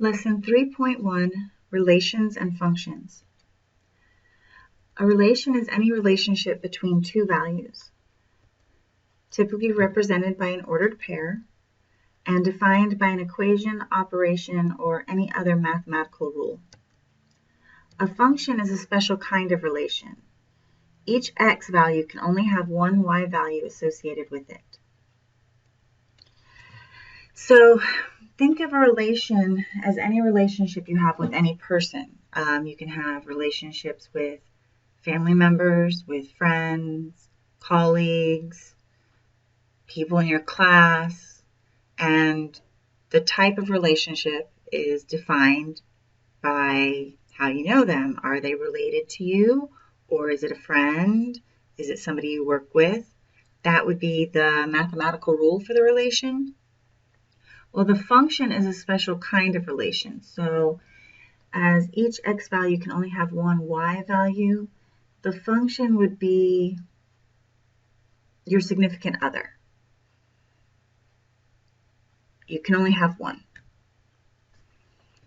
Lesson 3.1, Relations and Functions. A relation is any relationship between two values, typically represented by an ordered pair, and defined by an equation, operation, or any other mathematical rule. A function is a special kind of relation. Each x value can only have one y value associated with it. So think of a relation as any relationship you have with any person. You can have relationships with family members, with friends, colleagues, people in your class, and the type of relationship is defined by how you know them. Are they related to you, or is it a friend? Is it somebody you work with? That would be the mathematical rule for the relation. Well, the function is a special kind of relation. So as each x value can only have one y value, the function would be your significant other. You can only have one.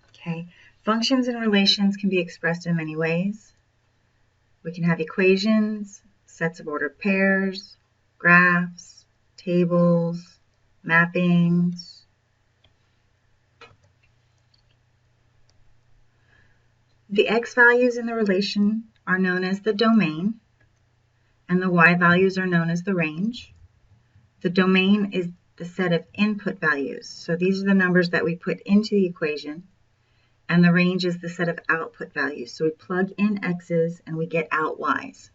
Okay. Functions and relations can be expressed in many ways. We can have equations, sets of ordered pairs, graphs, tables, mappings. The x values in the relation are known as the domain, and the y values are known as the range. The domain is the set of input values. So these are the numbers that we put into the equation, and the range is the set of output values. So we plug in x's and we get out y's.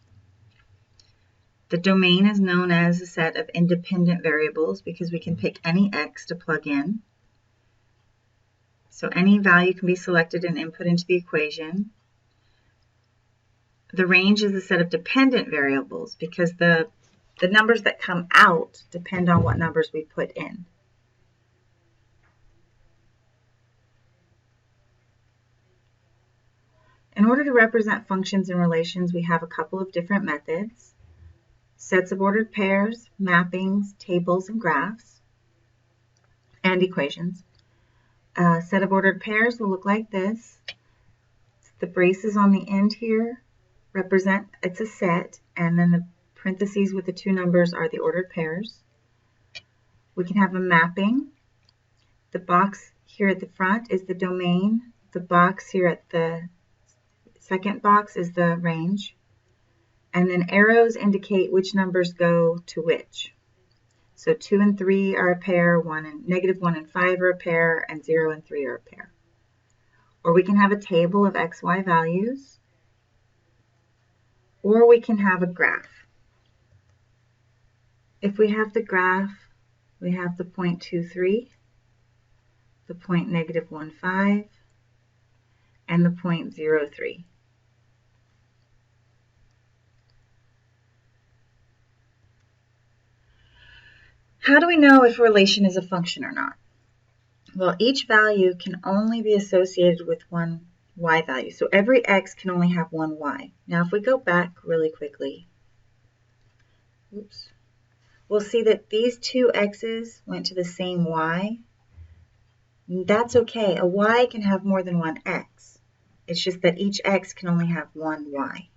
The domain is known as a set of independent variables because we can pick any x to plug in. So any value can be selected and input into the equation. The range is a set of dependent variables because the numbers that come out depend on what numbers we put in. In order to represent functions and relations, we have a couple of different methods: sets of ordered pairs, mappings, tables, and graphs, and equations. A set of ordered pairs will look like this. The braces on the end here represent it's a set, and then the parentheses with the two numbers are the ordered pairs. We can have a mapping. The box here at the front is the domain. The box here at the second box is the range. And then arrows indicate which numbers go to which. So 2 and 3 are a pair, -1 and 5 are a pair, and 0 and 3 are a pair. Or we can have a table of x, y values, or we can have a graph. If we have the graph, we have the point 2,3, the point -1,5, and the point 0,3. How do we know if a relation is a function or not? Well, each value can only be associated with one y value. So every x can only have one y. Now, if we go back really quickly, we'll see that these two x's went to the same y. That's okay. A y can have more than one x. It's just that each x can only have one y.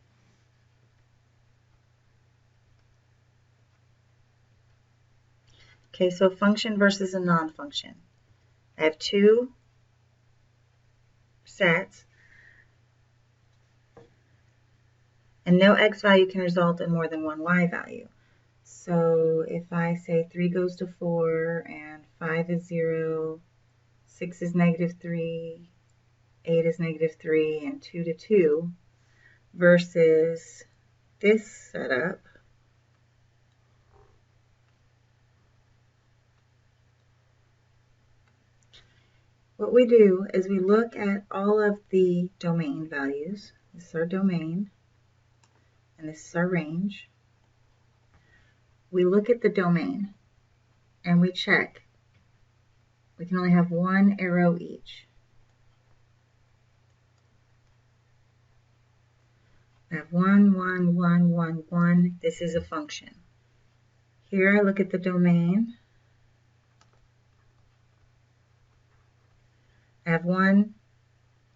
Okay, so function versus a non-function. I have two sets, and no x value can result in more than one y value. So if I say 3 goes to 4, and 5 is 0, 6 is -3, 8 is -3, and 2 to 2, versus this setup, what we do is we look at all of the domain values. This is our domain, and this is our range. We look at the domain, and we check. We can only have one arrow each. I have 1, 1, 1, 1, 1. This is a function. Here I look at the domain. I have 1,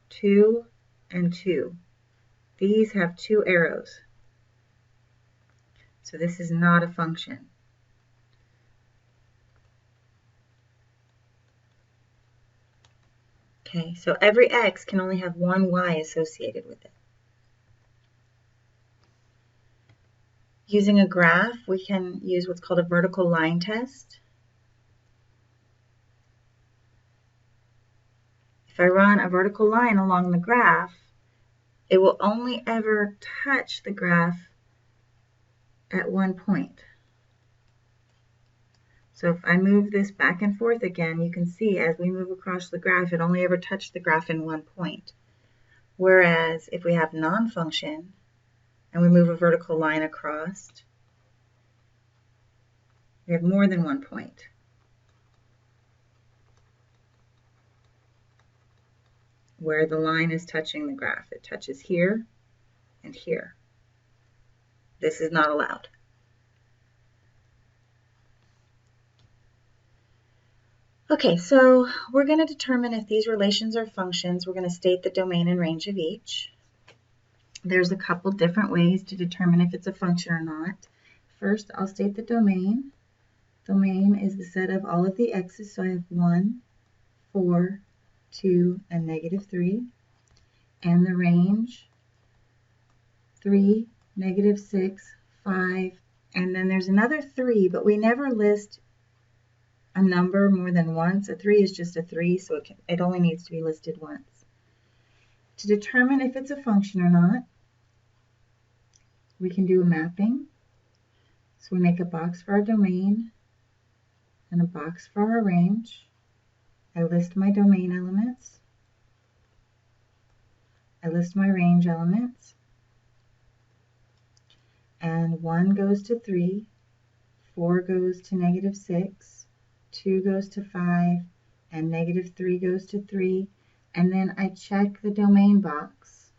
2, and 2. These have 2 arrows. So this is not a function. Okay, so every x can only have one y associated with it. Using a graph, we can use what's called a vertical line test. If I run a vertical line along the graph, it will only ever touch the graph at one point. So if I move this back and forth again, you can see as we move across the graph, it only ever touched the graph in one point. Whereas if we have non-function and we move a vertical line across, we have more than one point. Where the line is touching the graph. It touches here and here. This is not allowed. Okay, so we're going to determine if these relations are functions. We're going to state the domain and range of each. There's a couple different ways to determine if it's a function or not. First, I'll state the domain. Domain is the set of all of the x's, so I have 1, 4, 2, and -3. And the range, 3, -6, 5, and then there's another 3, but we never list a number more than once. A 3 is just a 3, so it only needs to be listed once. To determine if it's a function or not, we can do a mapping. So we make a box for our domain and a box for our range. I list my domain elements. I list my range elements. And 1 goes to 3, 4 goes to -6, 2 goes to 5, and -3 goes to 3. And then I check the domain box.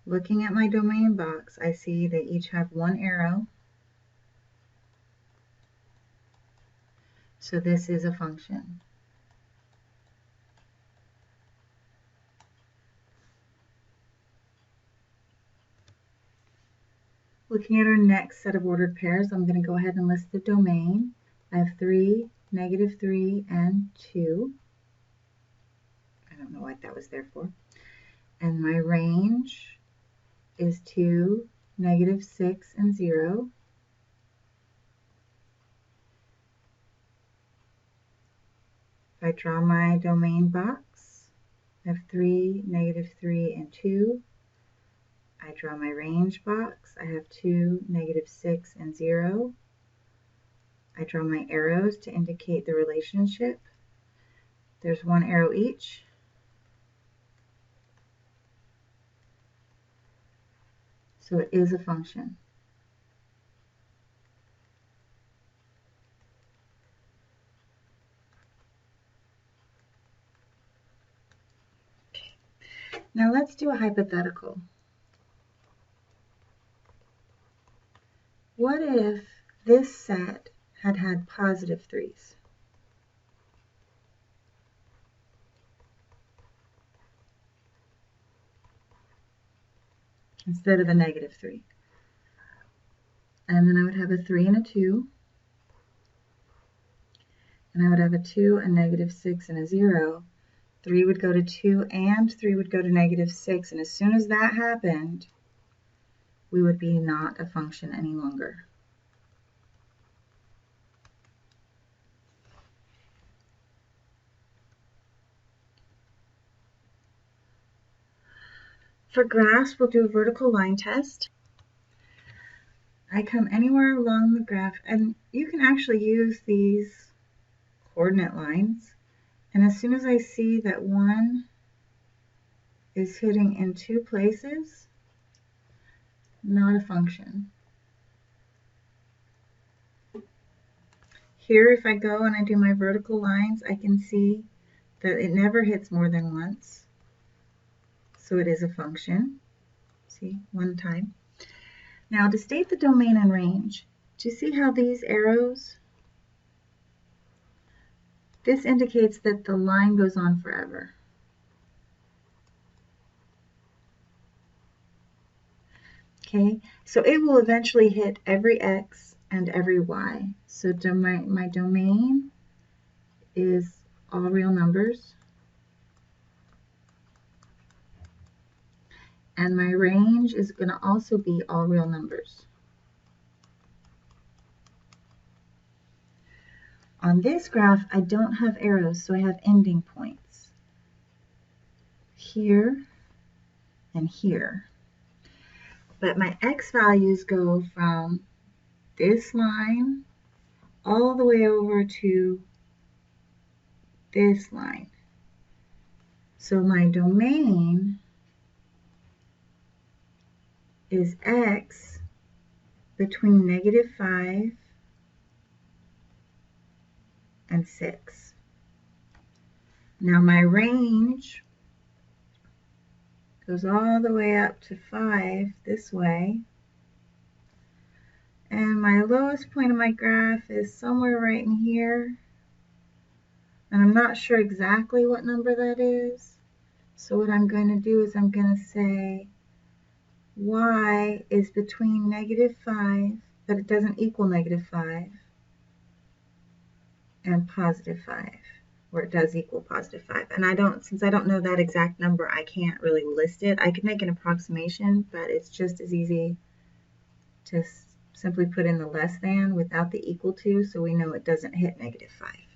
Looking at my domain box, I see they each have 1 arrow. So this is a function. Looking at our next set of ordered pairs, I'm going to go ahead and list the domain. I have 3, -3, and 2. I don't know what that was there for. And my range is 2, -6, and 0. If I draw my domain box, I have 3, -3, and 2. I draw my range box. I have 2, -6, and 0. I draw my arrows to indicate the relationship. There's 1 arrow each. So it is a function. Okay. Now let's do a hypothetical. What if this set had positive 3's? Instead of a -3. And then I would have a 3 and a 2. And I would have a 2, a -6, and a 0. 3 would go to 2 and 3 would go to -6. And as soon as that happened, we would be not a function any longer. For graphs, we'll do a vertical line test. I come anywhere along the graph, and you can actually use these coordinate lines. And as soon as I see that one is hitting in 2 places, not a function. Here, if I go and I do my vertical lines, I can see that it never hits more than once. So it is a function. See, 1 time. Now to state the domain and range, do you see how these arrows This indicates that the line goes on forever. Okay, so it will eventually hit every x and every y. So my domain is all real numbers, and my range is going to also be all real numbers. On this graph, I don't have arrows, so I have ending points here and here. But my x values go from this line all the way over to this line. So my domain is x between -5 and 6. Now my range goes all the way up to 5 this way. And my lowest point of my graph is somewhere right in here. And I'm not sure exactly what number that is. So what I'm going to do is I'm going to say y is between -5, but it doesn't equal -5, and +5, or it does equal +5. And since I don't know that exact number, I can't really list it. I could make an approximation, but it's just as easy to simply put in the less than without the equal to, so we know it doesn't hit -5.